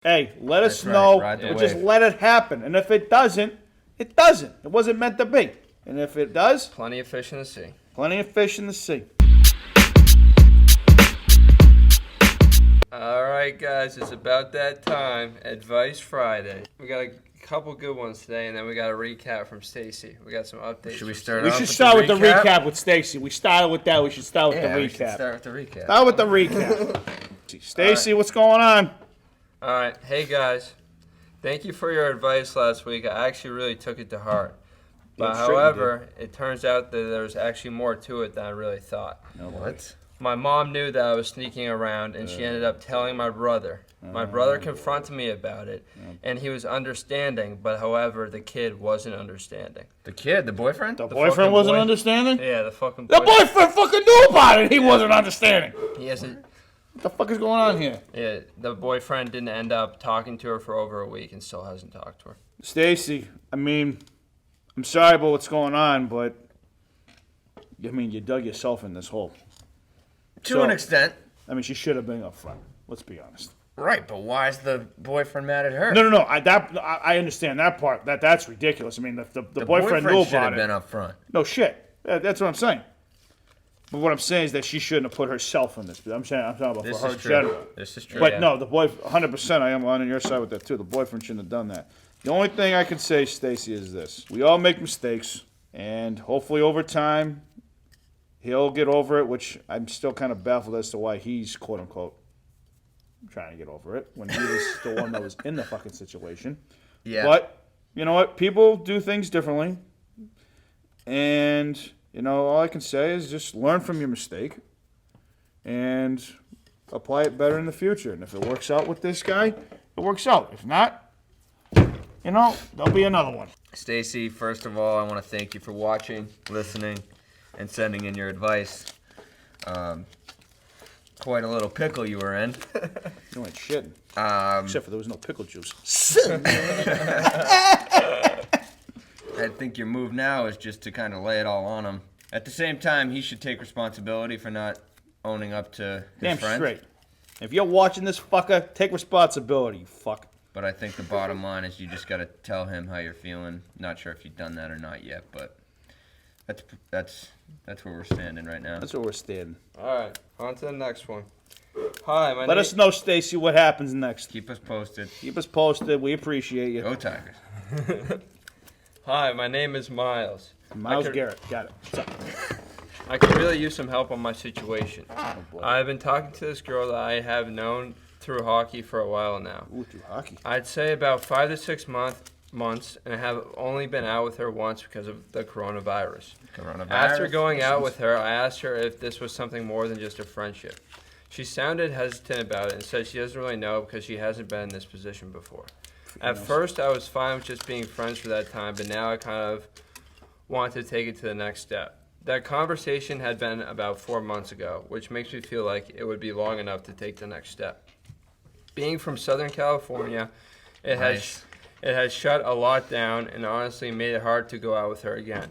Hey, let us That's right, know. ride the We'll wave. just let it happen. And if it doesn't, it doesn't. It wasn't meant to be. And if it does, Plenty of fish in the sea. plenty of fish in the sea. All right, guys, it's about that time. Advice Friday. We got a couple good ones today, and then we got a recap from Stacy. We got some updates. Should we from start We off should with start with the recap? recap with Stacy. We started with that. We should start with Yeah, the we should recap. start with the recap. Start with the recap. Stacy, what's going on? All right, hey guys, thank you for your advice last week. I actually really took it to heart. But Damn straight you however, it turns out that there's actually more to it than I really thought. What? My mom knew that I was sneaking around, and she ended up telling my brother. My brother confronted me about it, and he was understanding, but however, the kid wasn't understanding. The kid, the boyfriend? The fucking boyfriend wasn't boy. understanding? Yeah, the fucking The boy. boyfriend fucking knew about it. He wasn't understanding. He hasn't. What the fuck is going on here? Yeah, the boyfriend didn't end up talking to her for over a week and still hasn't talked to her. Stacy, I mean, I'm sorry about what's going on, but I mean, you dug yourself in this hole. To an extent. I mean, she should have been up front. Let's be honest. Right, but why is the boyfriend mad at her? No. I understand that part. That's ridiculous. I mean, the boyfriend knew should about have it. been up front. No shit. That's what I'm saying. But what I'm saying is that she shouldn't have put herself in this. I'm talking about This for her is true. general. This is true. But Yeah. no, the boy, 100%. I am on your side with that too. The boyfriend shouldn't have done that. The only thing I can say, Stacy, is this: we all make mistakes, and hopefully over time, he'll get over it. Which I'm still kind of baffled as to why he's quote unquote trying to get over it when he was the one that was in the fucking situation. Yeah. But you know what? People do things differently, and you know all I can say is just learn from your mistake and apply it better in the future. And if it works out with this guy, it works out. If not, you know, there'll be another one. Stacy, first of all, I want to thank you for watching, listening, and sending in your advice. Quite a little pickle you were in. You ain't shitting. Except for there was no pickle juice. I think your move now is just to kind of lay it all on him. At the same time, he should take responsibility for not owning up to his Damn friend. straight. If you're watching this fucker, take responsibility, you fuck. But I think the bottom line is you just got to tell him how you're feeling. Not sure if you've done that or not yet, but that's where we're standing right now. That's where we're standing. All right, on to the next one. Hi, my Let name. us know, Stacy, what happens next. Keep us posted. Keep us posted. We appreciate you. Go Tigers. Hi, my name is Miles. Miles I could- Garrett. Got it. What's up? I could really use some help on my situation. Oh, boy. I've been talking to this girl that I have known through hockey for a while now. Ooh, through hockey. I'd say about 5 to 6 months, and I have only been out with her once because of the coronavirus. After going out with her, I asked her if this was something more than just a friendship. She sounded hesitant about it and said she doesn't really know because she hasn't been in this position before. At first, I was fine with just being friends for that time, but now I kind of want to take it to the next step. That conversation had been about 4 months ago, which makes me feel like it would be long enough to take the next step. Being from Southern California, it has shut a lot down and honestly made it hard to go out with her again.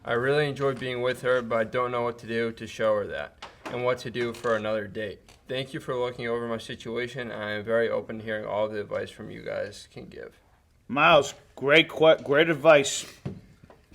I really enjoyed being with her, but I don't know what to do to show her that and what to do for another date. Thank you for looking over my situation, and I am very open to hearing all the advice from you guys can give. Miles, great advice.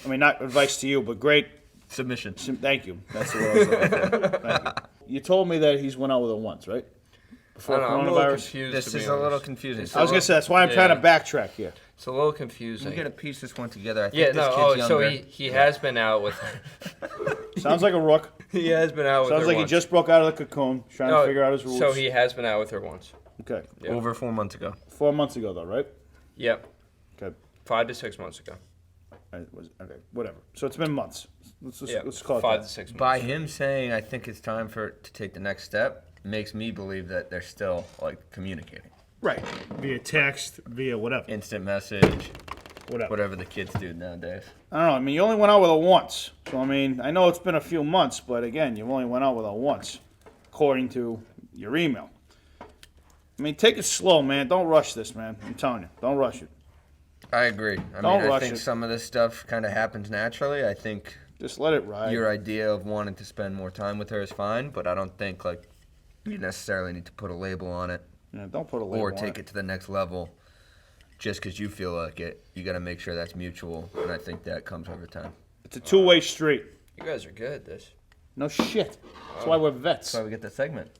I mean, not advice to you, but great. Submission. Thank you. That's the word I was looking for. Thank you. You told me that he's went out with her once, right? Before I don't know, I'm a little coronavirus. confused. This to be is a little honest. confusing. It's I was a gonna say that's why I'm Yeah. trying to backtrack here. It's a little We confusing. gotta piece this one together. I think Yeah, this no. kid's Oh, younger. so he has been out with her. Sounds like a rook. He has been out with Sounds her like once. he just broke out of the cocoon, trying to figure out his rules. So he has been out with her once. Okay. Yeah. Over 4 months ago. 4 months ago, though, right? Yep. Okay. 5 to 6 months ago. Okay. Whatever. So it's been months. Yeah. Let's call it 5 that. to 6 months. By him saying, I think it's time to take the next step, makes me believe that they're still like communicating. Right. Via text, via whatever. Instant message, Whatever. whatever the kids do nowadays. I don't know. I mean, you only went out with her once. So, I mean, I know it's been a few months, but again, you only went out with her once, according to your email. I mean, take it slow, man. Don't rush this, man. I'm telling you. Don't rush it. I agree. I Don't mean, I rush think it. some of this stuff kind of happens naturally. I think Just let it ride. your idea of wanting to spend more time with her is fine, but I don't think like you necessarily need to put a label on it Yeah, don't put a label or on take it to the next level just because you feel like it. You got to make sure that's mutual, and I think that comes over time. It's a two-way street. You guys are good at this. No shit. That's why we're vets. That's why we get the segment.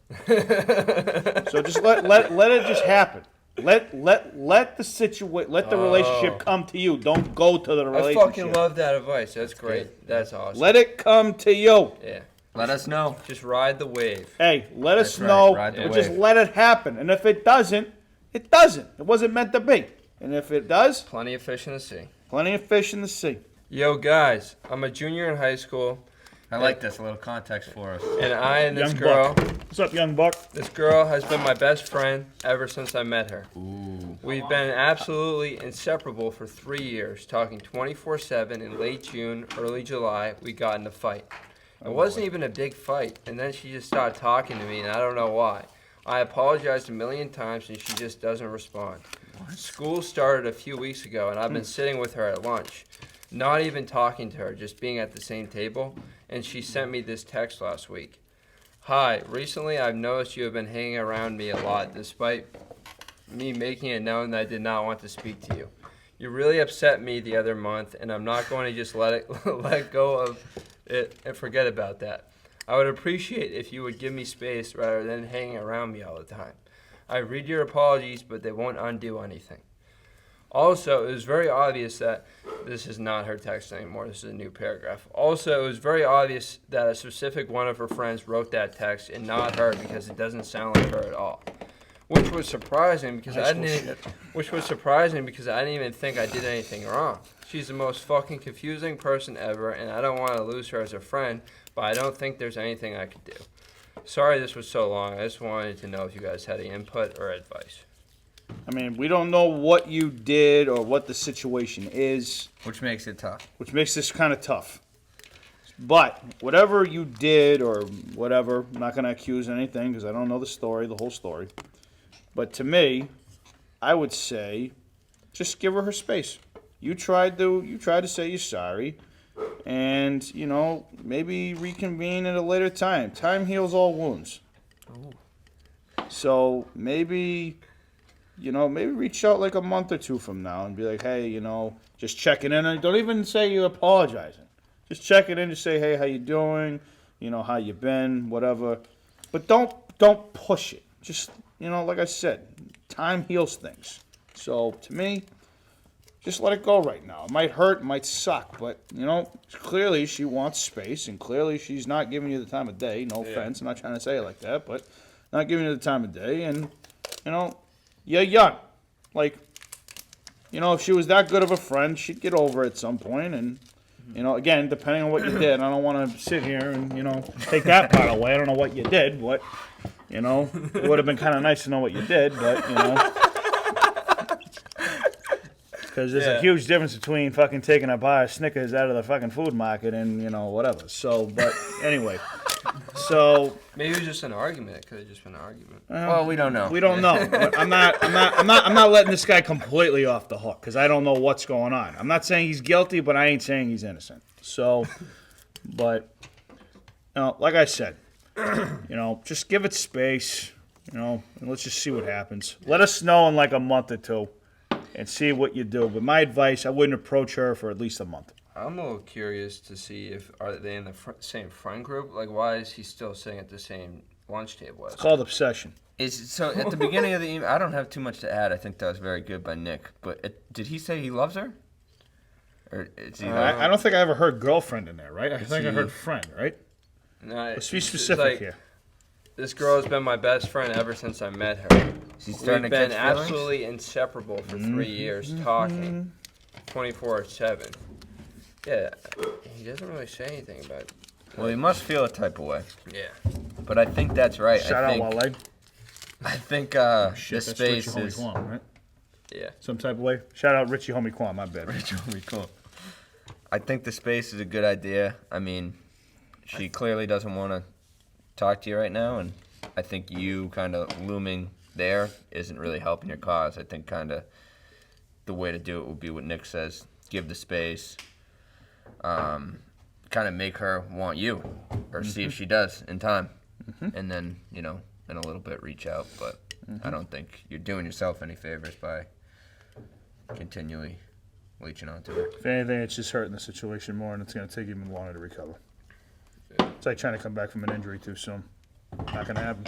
So just let it just happen. Let the relationship come to you. Don't go to the I relationship. fucking love that advice. That's great. That's awesome. Let it come to you. Yeah. Let us know. Just ride the wave. Hey, let us That's right. know. Ride the And just wave. let it happen. And if it doesn't, it doesn't. It wasn't meant to be. And if it does, Plenty of fish in the sea. plenty of fish in the sea. Yo, guys, I'm a junior in high school, I like this. A little context for us. and I and this Young girl, buck. What's up, young buck? this girl has been my best friend ever since I met her. Ooh. We've been absolutely inseparable for 3 years, talking 24/7. In late June, early July, we got in a fight. It wasn't even a big fight, and then she just started talking to me, and I don't know why. I apologized a million times, and she just doesn't respond. School started a few weeks ago, and I've been sitting with her at lunch, not even talking to her, just being at the same table, and she sent me this text last week. Hi, recently I've noticed you have been hanging around me a lot, despite me making it known that I did not want to speak to you. You really upset me the other month, and I'm not going to just let go of it and forget about that. I would appreciate if you would give me space rather than hanging around me all the time. I read your apologies, but they won't undo anything. Also, it was very obvious that this is not her text anymore. This is a new paragraph. Also, it was very obvious that a specific one of her friends wrote that text and not her because it doesn't sound like her at all. Which was surprising because I didn't even think I did anything wrong. She's the most fucking confusing person ever, and I don't want to lose her as a friend, but I don't think there's anything I could do. Sorry this was so long. I just wanted to know if you guys had any input or advice. I mean, we don't know what you did or what the situation is, Which makes it tough. which makes this kind of tough. But whatever you did or whatever, I'm not going to accuse anything because I don't know the whole story. But to me, I would say just give her space. You tried to say you're sorry, and maybe reconvene at a later time. Time heals all wounds. So maybe reach out like a month or two from now and be like, hey, just checking in. And don't even say you're apologizing. Just checking in, just say, hey, how you doing? How you been? Whatever. But don't push it. Just like I said, time heals things. So to me, just let it go right now. It might hurt, it might suck, but clearly she wants space, and clearly she's not giving you the time of day. No offense, I'm not trying to say it like that, but not giving you the time of day, and you're young. Like, if she was that good of a friend, she'd get over it at some point, and again, depending on what you did, I don't want to sit here and take that part away. I don't know what you did, but it would have been kind of nice to know what you did, but because there's a huge difference between fucking taking a bar of Snickers out of the fucking food market and whatever. So, but anyway, Maybe it was just an argument. It could have just been an argument. Well, we don't know. we don't know. But I'm not letting this guy completely off the hook because I don't know what's going on. I'm not saying he's guilty, but I ain't saying he's innocent. So, but like I said, just give it space. And let's just see what happens. Let us know in like a month or two. And see what you do. But my advice, I wouldn't approach her for at least a month. I'm a little curious to see are they in the same friend group? Like, why is he still sitting at the same lunch table as It's called obsession. So at the beginning of the email, I don't have too much to add. I think that was very good by Nick. But did he say he loves her? Or is he I don't think I ever heard girlfriend in there, right? I think I he- heard friend, right? No, Let's be it's specific like, here. This girl has been my best friend ever since I met her. She's starting We've to been catch feelings? absolutely inseparable for 3 years, talking 24/7. Yeah, he doesn't really say anything about it. Well, he must feel a type of way. Yeah. But I think that's right. Shout I out think, Wale. I think Shit, this that's space Richie Homie is... Kwon, right? Yeah. Some type of way. Shout out Richie Homie Kwon, my bad. Cool. I think the space is a good idea. I mean, she clearly doesn't want to talk to you right now, and I think you kind of looming there isn't really helping your cause. I think kind of the way to do it would be what Nick says: give the space, kind of make her want you, or see if she does in time, and then in a little bit reach out. But I don't think you're doing yourself any favors by continually leeching onto her. If anything, it's just hurting the situation more, and it's going to take even longer to recover. It's like trying to come back from an injury too soon. Not going to happen.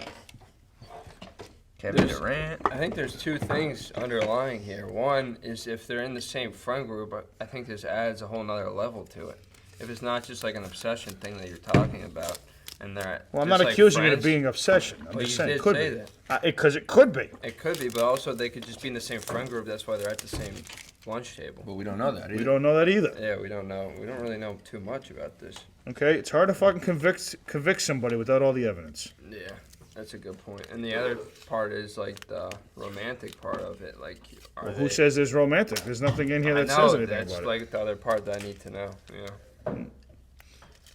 Kevin Durant. I think there's two things underlying here. One is if they're in the same friend group, I think this adds a whole nother level to it. If it's not just like an obsession thing that you're talking about, and they're Well, I'm just not like accusing you friends, of being obsession. I'm Well, just you saying did it could say be. that. Because it could be. It could be, but also they could just be in the same friend group. That's why they're at the same lunch table. But we don't know that either. We don't know that either. Yeah, we don't know. We don't really know too much about this. Okay? It's hard to fucking convict somebody without all the evidence. Yeah, that's a good point. And the other part is like the romantic part of it. Like, are Well, they, who says there's romantic? There's nothing in here I that know, says anything that's about it. like the other part that I need to know. Yeah.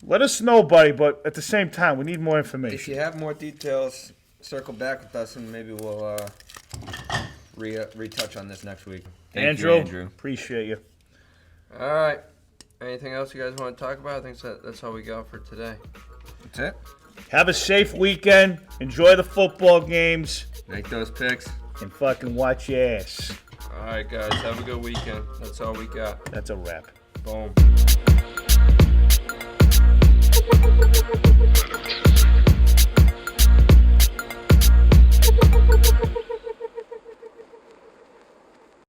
Let us know, buddy, but at the same time, we need more If information. you have more details, circle back with us and maybe we'll retouch on this next week. Thank you, Andrew. Appreciate you. All right. Anything else you guys want to talk about? I think that's all we got for today. That's it. Have a safe weekend. Enjoy the football games. Make those picks. And fucking watch your ass. All right, guys. Have a good weekend. That's all we got. That's a wrap. Boom.